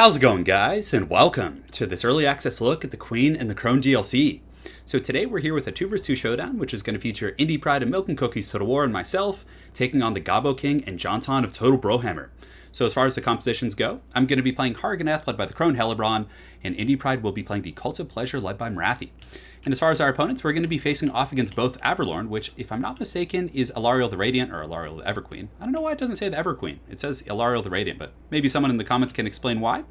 How's it going, guys, and welcome to this early access look at the Queen and the Crone DLC. So today we're here with a 2 vs 2 showdown, which is going to feature Indie Pride and Milk and Cookies Total War and myself, taking on the Gobbo King and Jonton of Total Brohammer. So as far as the compositions go, I'm going to be playing Harganeth, led by the Crone Hellebron, and Indie Pride will be playing the Cult of Pleasure, led by Marathi. And as far as our opponents, we're going to be facing off against both Everlorn, which, if I'm not mistaken, is Alariel the Radiant, or Alariel the Everqueen. I don't know why it doesn't say the Everqueen. It says Alariel the Radiant, but maybe someone in the comments can explain why.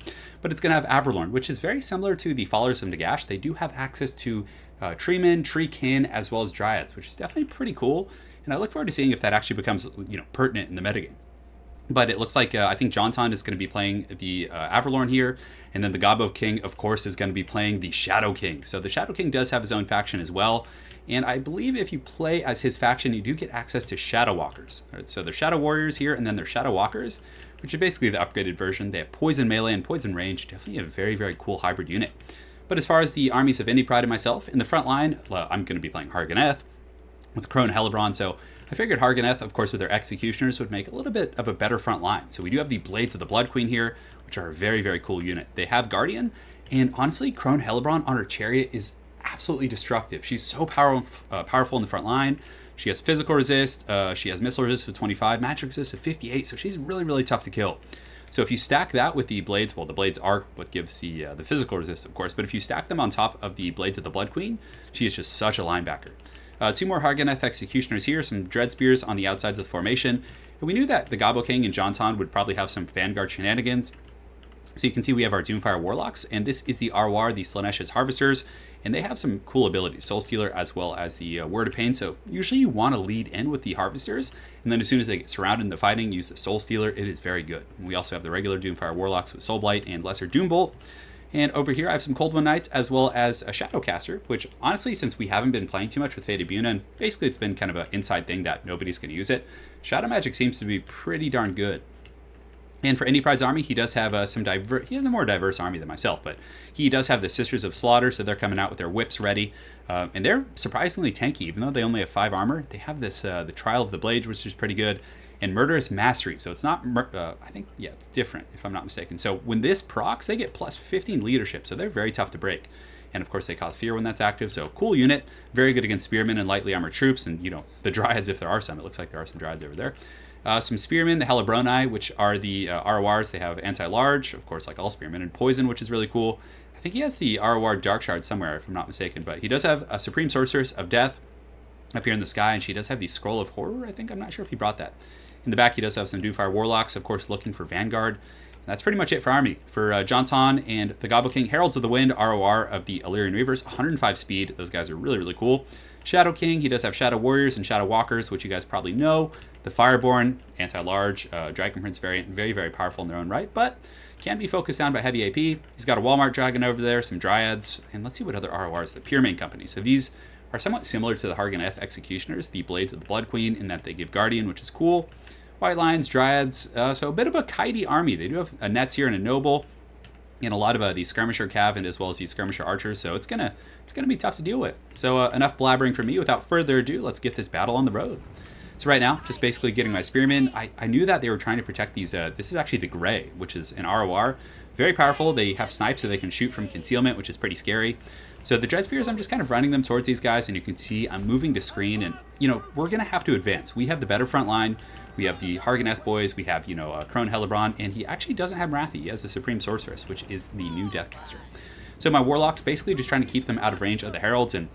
But it's going to have Everlorn, which is very similar to the Followers of Nagash. They do have access to Treemen, Treekin, as well as Dryads, which is definitely pretty cool. And I look forward to seeing if that actually becomes, pertinent in the metagame. But it looks like I think Jonton is going to be playing the Everlorn here, and then the Gobbo King, of course, is going to be playing the Shadow King. So the Shadow King does have his own faction as well, and I believe if you play as his faction, you do get access to Shadow Walkers. Right, so they're Shadow Warriors here, and then they're Shadow Walkers, which are basically the upgraded version. They have Poison Melee and Poison Range, definitely a very, very cool hybrid unit. But as far as the armies of Indie Pride and myself, in the front line, I'm going to be playing Harganeth with Crone Hellebron, so I figured Harganeth, of course, with their Executioners, would make a little bit of a better front line. So we do have the Blades of the Blood Queen here, which are a very, very cool unit. They have Guardian, and honestly, Crone Hellebron on her Chariot is absolutely destructive. She's so powerful in the front line. She has physical resist, she has missile resist of 25, magic resist of 58, so she's really, really tough to kill. So if you stack that with the Blades, well, the Blades are what gives the physical resist, of course, but if you stack them on top of the Blades of the Blood Queen, she is just such a linebacker. 2 more Harganeth Executioners here, some Dread Spears on the outsides of the formation. And we knew that the Gobbo King and Jonton would probably have some Vanguard shenanigans. So you can see we have our Doomfire Warlocks, and this is the Arwar, the Slaanesha's Harvesters, and they have some cool abilities, Soul Stealer as well as the Word of Pain. So usually you want to lead in with the Harvesters, and then as soon as they get surrounded in the fighting, use the Soul Stealer. It is very good. And we also have the regular Doomfire Warlocks with Soul Blight and Lesser Doombolt. And over here, I have some Cold One Knights, as well as a Shadowcaster, which honestly, since we haven't been playing too much with Fate Buna, and basically it's been kind of an inside thing that nobody's going to use it, Shadow Magic seems to be pretty darn good. And for Indie Pride's army, he does have he has a more diverse army than myself, but he does have the Sisters of Slaughter, so they're coming out with their whips ready. And they're surprisingly tanky, even though they only have 5 armor. They have this, the Trial of the Blades, which is pretty good. And Murderous Mastery, so it's not, it's different, if I'm not mistaken. So when this procs, they get plus 15 leadership, so they're very tough to break. And of course, they cause fear when that's active, so cool unit, very good against Spearmen and lightly armored troops, and, the Dryads, if there are some. It looks like there are some Dryads over there. Some Spearmen, the Hellebroni, which are the RORs. They have Anti-Large, of course, like all Spearmen, and Poison, which is really cool. I think he has the ROR Dark Shard somewhere, if I'm not mistaken, but he does have a Supreme Sorceress of Death up here in the sky, and she does have the Scroll of Horror, I think. I'm not sure if he brought that. In the back, he does have some Doomfire Warlocks, of course, looking for Vanguard. And that's pretty much it for army. For Jonton and the Gobbo King, Heralds of the Wind, ROR of the Illyrian Reavers, 105 speed. Those guys are really, really cool. Shadow King, he does have Shadow Warriors and Shadow Walkers, which you guys probably know. The Fireborn, Anti-Large, Dragon Prince variant, very, very powerful in their own right, but can be focused down by heavy AP. He's got a Walmart Dragon over there, some Dryads, and let's see what other RORs. The Pure Main Company. So these are somewhat similar to the Harganeth Executioners, the Blades of the Blood Queen, in that they give Guardian, which is cool. White Lions, Dryads, so a bit of a kitey army. They do have a Nets here and a Noble, and a lot of these Skirmisher Cav, and as well as these Skirmisher Archers, so it's gonna be tough to deal with. So enough blabbering from me. Without further ado, let's get this battle on the road. So right now, just basically getting my Spearmen. I knew that they were trying to protect these, this is actually the Grey, which is an ROR. Very powerful. They have snipes, so they can shoot from concealment, which is pretty scary. So the Dread Spears, I'm just kind of running them towards these guys, and you can see I'm moving to screen, and, we're going to have to advance. We have the better front line. We have the Harganeth boys. We have, Crone Hellebron, and he actually doesn't have Marathi. He has the Supreme Sorceress, which is the new Deathcaster. So my Warlocks, basically just trying to keep them out of range of the Heralds, and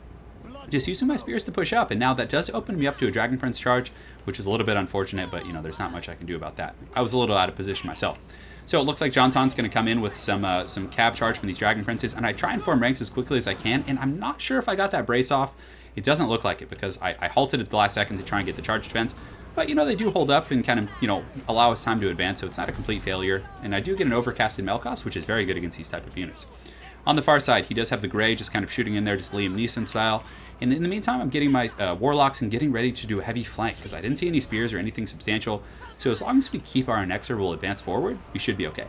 just using my Spears to push up. And now that does open me up to a Dragon Prince charge, which is a little bit unfortunate, but, there's not much I can do about that. I was a little out of position myself. So it looks like Jonton's going to come in with some cav charge from these Dragon Princes, and I try and form ranks as quickly as I can, and I'm not sure if I got that brace off. It doesn't look like it, because I halted at the last second to try and get the charge defense, but, they do hold up and kind of, allow us time to advance, so it's not a complete failure, and I do get an Overcasted Melkos, which is very good against these type of units. On the far side, he does have the Grey just kind of shooting in there, just Liam Neeson style, and in the meantime, I'm getting my Warlocks and getting ready to do a heavy flank, because I didn't see any Spears or anything substantial, so as long as we keep our Annexer will advance forward, we should be okay.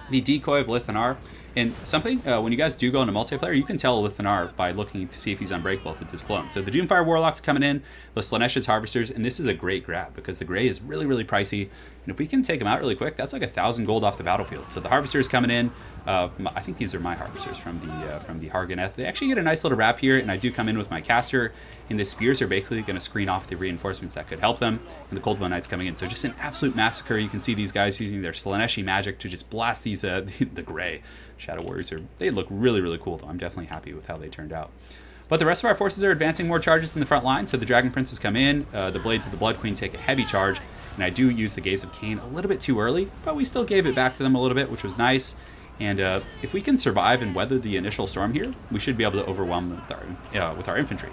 The Decoy of Lith and Anar, And something, when you guys do go into multiplayer, you can tell Alith Anar by looking to see if he's unbreakable, if it's his clone. So the Doomfire Warlocks coming in, the Slaanesha's Harvesters, and this is a great grab because the gray is really, really pricey. And if we can take them out really quick, that's like 1,000 gold off the battlefield. So the Harvesters coming in, I think these are my Harvesters from the Harganeth. They actually get a nice little wrap here, and I do come in with my caster, and the Spears are basically going to screen off the reinforcements that could help them, and the Cold One Knights coming in. So just an absolute massacre. You can see these guys using their Slaaneshi magic to just blast these the gray. Shadow Warriors they look really, really cool, though. I'm definitely happy with how they turned out. But the rest of our forces are advancing more charges in the front line, so the Dragon Princes come in, the Blades of the Blood Queen take a heavy charge, and I do use the Gaze of Cain a little bit too early, but we still gave it back to them a little bit, which was nice. And if we can survive and weather the initial storm here, we should be able to overwhelm them with our infantry.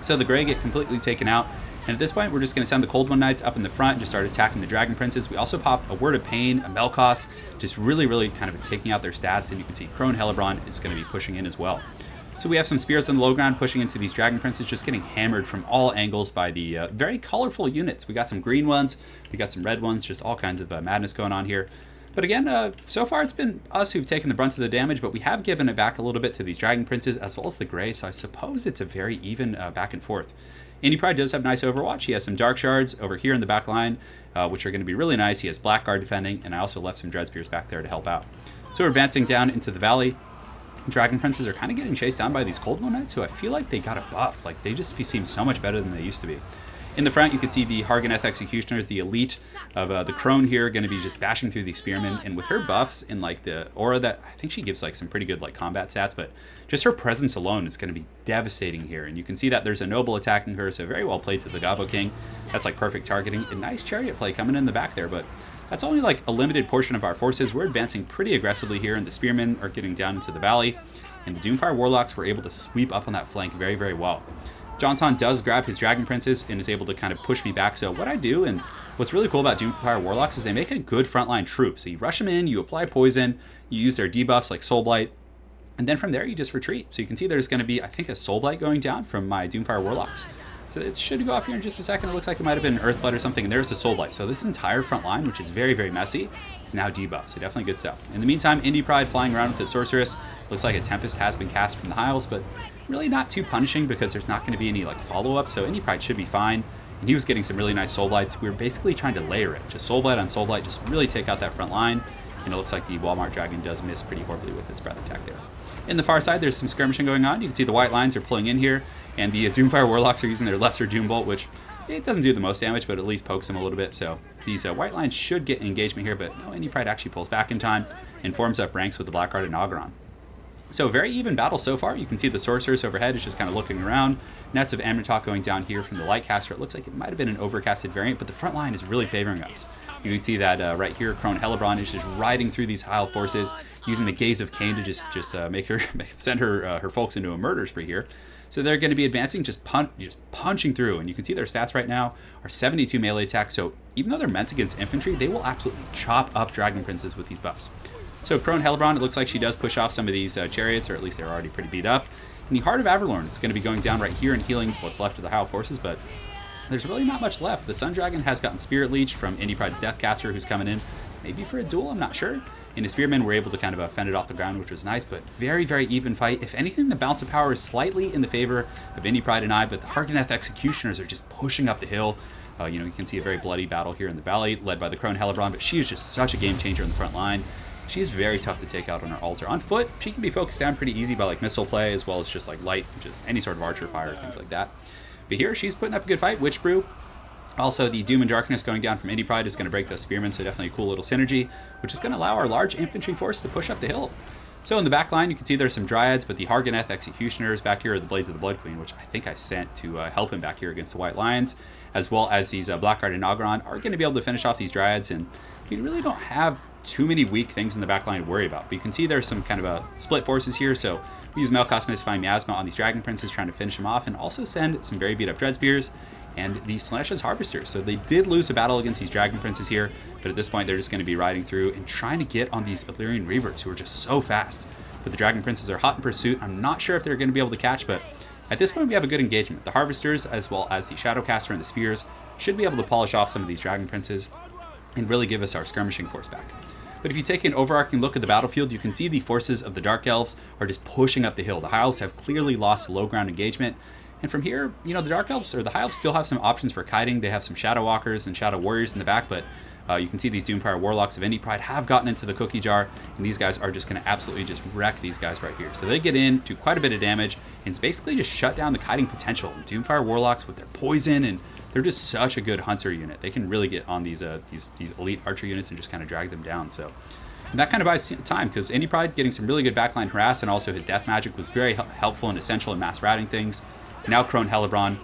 So the Grey get completely taken out, and at this point we're just going to send the Cold One Knights up in the front and just start attacking the Dragon Princes. We also pop a Word of Pain, a Melkos, just really, really kind of taking out their stats, and you can see Crone Hellebron is going to be pushing in as well. So we have some Spears on the low ground pushing into these Dragon Princes, just getting hammered from all angles by the very colorful units. We got some green ones, we got some red ones, just all kinds of madness going on here. But again, so far it's been us who've taken the brunt of the damage, but we have given it back a little bit to these Dragon Princes as well as the Grey, so I suppose it's a very even back and forth. Indy Pride does have nice Overwatch. He has some Dark Shards over here in the back line, which are going to be really nice. He has Blackguard defending, and I also left some Dread Spears back there to help out. So we're advancing down into the valley. Dragon Princes are kind of getting chased down by these Cold One Knights, who I feel like they got a buff. Like, they just seem so much better than they used to be. In the front, you can see the Harganeth Executioners, the elite of the Crone here, going to be just bashing through the Spearmen. And with her buffs and like the aura that I think she gives like some pretty good like combat stats, but just her presence alone is going to be devastating here. And you can see that there's a noble attacking her, so very well played to the Gabo King. That's like perfect targeting. A nice chariot play coming in the back there, but that's only like a limited portion of our forces. We're advancing pretty aggressively here, and the Spearmen are getting down into the valley. And the Doomfire Warlocks were able to sweep up on that flank very, very well. Johnson does grab his Dragon Princes and is able to kind of push me back. So what I do, and what's really cool about Doomfire Warlocks, is they make a good frontline troop. So you rush them in, you apply poison, you use their debuffs like Soul Blight, and then from there you just retreat. So you can see there's going to be, I think, a Soul Blight going down from my Doomfire Warlocks. So it should go off here in just a second. It looks like it might have been Earthblood or something, and there's the Soul Blight. So this entire front line, which is very, very messy, is now debuffed. So definitely good stuff. In the meantime, Indy Pride flying around with the Sorceress. Looks like a Tempest has been cast from the Hiles, but really not too punishing because there's not going to be any like follow-up. So Indy Pride should be fine. And he was getting some really nice Soul Blights. We were basically trying to layer it. Just Soul Blight on Soul Blight, just really take out that front line. And it looks like the Walmart Dragon does miss pretty horribly with its breath attack there. In the far side, there's some skirmishing going on. You can see the white lines are pulling in here, and the Doomfire Warlocks are using their Lesser Doom Bolt, which it doesn't do the most damage, but at least pokes them a little bit. So these white lines should get engagement here, but no, Indy Pride actually pulls back in time and forms up ranks with the Blackguard and Auguron. So very even battle so far. You can see the Sorceress overhead is just kind of looking around. Nets of Amnitok going down here from the Lightcaster. It looks like it might have been an overcasted variant, but the front line is really favoring us. You can see that right here, Crone Hellebron is just riding through these Hile forces, using the Gaze of Cain to just make her send her folks into a murder spree here. So they're going to be advancing, just punching through, and you can see their stats right now are 72 melee attack. So even though they're meant against infantry, they will absolutely chop up Dragon Princes with these buffs. So Crone Hellebron, it looks like she does push off some of these chariots, or at least they're already pretty beat up. And the Heart of Averlorn, it's going to be going down right here and healing what's left of the Hile forces, but there's really not much left. The Sun Dragon has gotten Spirit Leech from Indy Pride's Deathcaster, who's coming in, maybe for a duel, I'm not sure. And the Spearmen were able to kind of fend it off the ground, which was nice, but very, very even fight. If anything, the balance of power is slightly in the favor of Indy Pride and I, but the Harganeth Executioners are just pushing up the hill. You can see a very bloody battle here in the valley, led by the Crone Hellebron, but she is just such a game changer in the front line. She's very tough to take out on her altar. On foot, she can be focused down pretty easy by like missile play, as well as just like light, just any sort of archer fire, things like that. But here, she's putting up a good fight. Witch Brew. Also, the Doom and Darkness going down from Indy Pride is going to break the Spearmen, so definitely a cool little synergy, which is going to allow our large infantry force to push up the hill. So in the back line, you can see there's some Dryads, but the Harganeth Executioners back here are the Blades of the Blood Queen, which I think I sent to help him back here against the White Lions, as well as these Blackguard and Auguron are going to be able to finish off these Dryads, and we really don't have too many weak things in the back line to worry about. But you can see there's some kind of split forces here, so we use Melkos Mystifying Miasma on these Dragon Princes, trying to finish them off, and also send some very beat up Dread Spears and the Slaanesha's Harvesters. So they did lose a battle against these Dragon Princes here, but at this point they're just going to be riding through and trying to get on these Illyrian Reavers, who are just so fast. But the Dragon Princes are hot in pursuit. I'm not sure if they're going to be able to catch, but at this point we have a good engagement. The Harvesters, as well as the Shadowcaster and the Spears, should be able to polish off some of these Dragon Princes and really give us our skirmishing force back. But if you take an overarching look at the battlefield, you can see the forces of the Dark Elves are just pushing up the hill. The High Elves have clearly lost low ground engagement. And from here, the Dark Elves, or the High Elves, still have some options for kiting. They have some Shadow Walkers and Shadow Warriors in the back, but you can see these Doomfire Warlocks of Indy Pride have gotten into the cookie jar, and these guys are just going to absolutely just wreck these guys right here. So they get in, do quite a bit of damage, and it's basically just shut down the kiting potential. And Doomfire Warlocks with their poison, and they're just such a good hunter unit. They can really get on these elite archer units and just kind of drag them down. So. And that kind of buys time, because Indy Pride getting some really good backline harass, and also his death magic was very helpful and essential in mass routing things. And now Crone Hellebron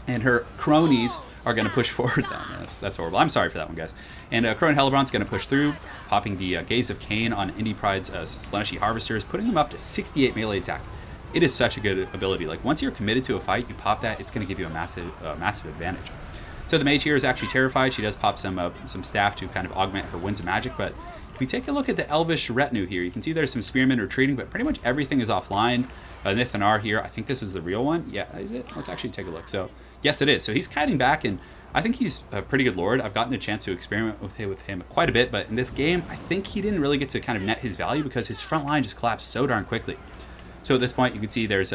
and her cronies are going to push forward then. That's horrible. I'm sorry for that one, guys. And Crone Hellebron's going to push through, popping the Gaze of Cain on Indy Pride's Slaneshi Harvesters, putting them up to 68 melee attack. It is such a good ability. Like, once you're committed to a fight, you pop that, it's going to give you a massive advantage. So the mage here is actually terrified. She does pop some staff to kind of augment her winds of magic, but if we take a look at the Elvish retinue here, you can see there's some spearmen retreating, but pretty much everything is offline. Anar here, I think this is the real one. Yeah, is it? Let's actually take a look. So, yes, it is. So he's kiting back, and I think he's a pretty good lord. I've gotten a chance to experiment with him quite a bit, but in this game, I think he didn't really get to kind of net his value because his front line just collapsed so darn quickly. So at this point, you can see there's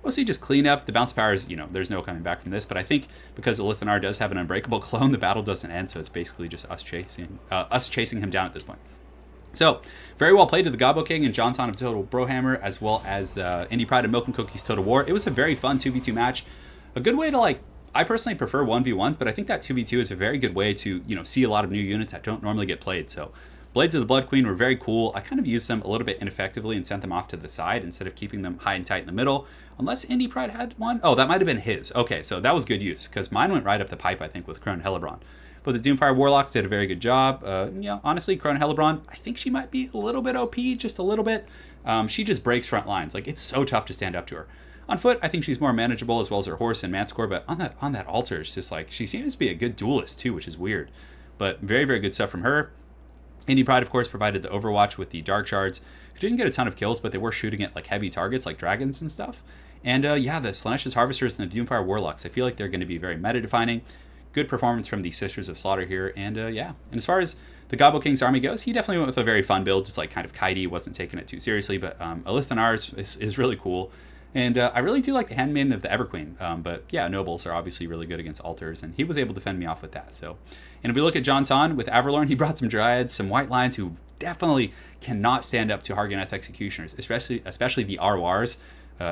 mostly just cleanup. The bounce powers, there's no coming back from this, but I think because Alith Anar does have an unbreakable clone, the battle doesn't end, so it's basically just us chasing him down at this point. So, very well played to the Gobbo King and Johnson of Total Brohammer, as well as Indy Pride and Milk and Cookies Total War. It was a very fun 2v2 match. A good way to, I personally prefer 1v1s, but I think that 2v2 is a very good way to, see a lot of new units that don't normally get played. So, Blades of the Blood Queen were very cool. I kind of used them a little bit ineffectively and sent them off to the side instead of keeping them high and tight in the middle. Unless Indy Pride had one. Oh, that might have been his. Okay, so that was good use, because mine went right up the pipe, I think, with Crone Hellebron. But the Doomfire Warlocks did a very good job. Honestly, Crone Hellebron, I think she might be a little bit OP, just a little bit. She just breaks front lines. It's so tough to stand up to her. On foot, I think she's more manageable, as well as her horse and Manticore, but on that altar, it's just she seems to be a good duelist too, which is weird. But very, very good stuff from her. Indy Pride, of course, provided the Overwatch with the Dark Shards, who didn't get a ton of kills, but they were shooting at heavy targets like dragons and stuff. And the Slaneshi's Harvesters and the Doomfire Warlocks, I feel like they're going to be very meta-defining. Good performance from the Sisters of Slaughter here, and And as far as the Gobbo King's army goes, he definitely went with a very fun build, just kind of kitey, wasn't taking it too seriously, but Alith Anar is really cool. And I really do like the Handmaiden of the Everqueen, but yeah, Nobles are obviously really good against altars, and he was able to fend me off with that. So, and if we look at Johnson with Averlorn, he brought some Dryads, some White Lions who definitely cannot stand up to Harganeth Executioners, especially the Arwars.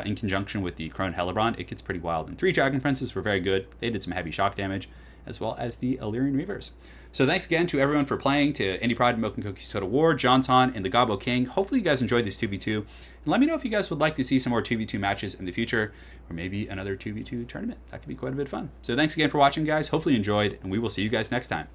In conjunction with the Crone Hellebron, it gets pretty wild. And 3 Dragon Princes were very good. They did some heavy shock damage, as well as the Illyrian Reavers. So thanks again to everyone for playing, to Indy Pride, Milk and Cookies Total War, Johnson, and the Gobbo King. Hopefully you guys enjoyed this 2v2. And let me know if you guys would like to see some more 2v2 matches in the future, or maybe another 2v2 tournament. That could be quite a bit of fun. So thanks again for watching, guys. Hopefully you enjoyed, and we will see you guys next time.